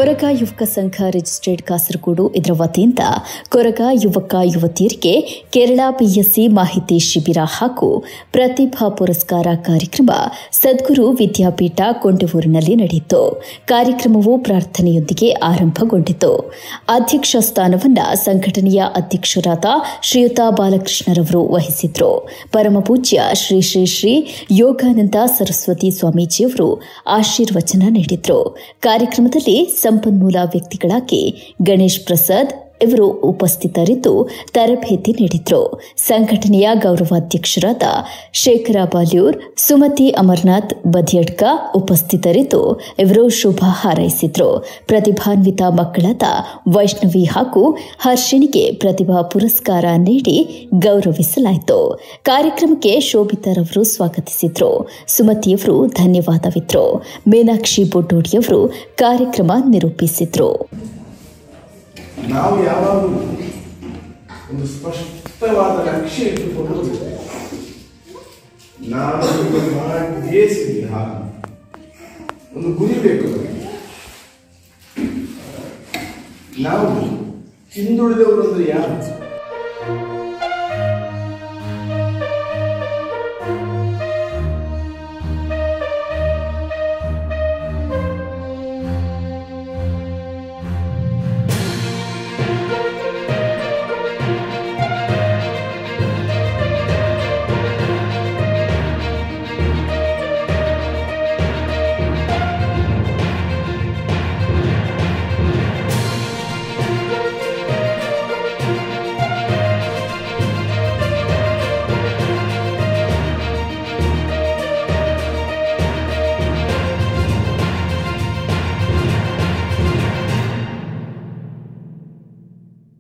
ಕೊರಗ ಯುವಕ ಸಂಘ ರಿಜಿಸ್ಟರ್ಡ್ ಕಾಸರಗೋಡು ಇದರ ವತಿಯಿಂದ ಕೊರಗ ಯುವಕ ಯುವತಿಯರಿಗೆ ಕೇರಳ ಪಿಎಸ್ಸಿ ಮಾಹಿತಿ ಶಿಬಿರ ಹಾಗೂ ಪ್ರತಿಭಾ ಪುರಸ್ಕಾರ ಕಾರ್ಯಕ್ರಮ ಸದ್ಗುರು ವಿದ್ಯಾಪೀಠ ಕೊಂಡವೂರಿನಲ್ಲಿ ನಡೆಯಿತು. ಕಾರ್ಯಕ್ರಮವು ಪ್ರಾರ್ಥನೆಯೊಂದಿಗೆ ಆರಂಭಗೊಂಡಿತು. ಅಧ್ಯಕ್ಷ ಸ್ಥಾನವನ್ನು ಸಂಘಟನೆಯ ಅಧ್ಯಕ್ಷರಾದ ಶ್ರೀಯುತ ಬಾಲಕೃಷ್ಣರವರು ವಹಿಸಿದ್ರು. ಪರಮಪೂಜ್ಯ ಶ್ರೀ ಶ್ರೀ ಶ್ರೀ ಯೋಗಾನಂದ ಸರಸ್ವತಿ ಸ್ವಾಮೀಜಿಯವರು ಆಶೀರ್ವಚನ ನೀಡಿದ್ರು. ಕಾರ್ಯಕ್ರಮದಲ್ಲಿ ಸಂಪನ್ಮೂಲ ವ್ಯಕ್ತಿಗಳಾಗಿ ಗಣೇಶ್ ಪ್ರಸಾದ್ ಇವರು ಉಪಸ್ಥಿತರಿದ್ದು ತರಬೇತಿ ನೀಡಿದ್ರು. ಸಂಘಟನೆಯ ಗೌರವಾಧ್ಯಕ್ಷರಾದ ಶೇಖರ ಬಾಲ್ಯೂರ್, ಸುಮತಿ ಅಮರನಾಥ್ ಬದಿಯಡ್ಕ ಉಪಸ್ಥಿತರಿದ್ದು ಇವರು ಶುಭ ಹಾರೈಸಿದ್ರು. ಪ್ರತಿಭಾನ್ವಿತ ಮಕ್ಕಳಾದ ವೈಷ್ಣವಿ ಹಾಗೂ ಹರ್ಷಿಣಿಗೆ ಪ್ರತಿಭಾ ಪುರಸ್ಕಾರ ನೀಡಿ ಗೌರವಿಸಲಾಯಿತು. ಕಾರ್ಯಕ್ರಮಕ್ಕೆ ಶೋಭಿತರವರು ಸ್ವಾಗತಿಸಿದ್ರು. ಸುಮತಿಯವರು ಧನ್ಯವಾದವಿದ್ರು. ಮೀನಾಕ್ಷಿ ಬೊಡ್ಡೋಡಿಯವರು ಕಾರ್ಯಕ್ರಮ ನಿರೂಪಿಸಿದ್ರು. ನಾವು ಯಾವಾಗಲೂ ಒಂದು ಸ್ಪಷ್ಟವಾದ ಲಕ್ಷ್ಯ ಇಟ್ಟುಕೊಂಡು ನಾವು ದೇಶದಲ್ಲಿ ಹಾಗೆ ಒಂದು ಗುರಿ ಬೇಕು. ನಾವು ಹಿಂದುಳಿದವರು ಅಂದ್ರೆ ಯಾರು?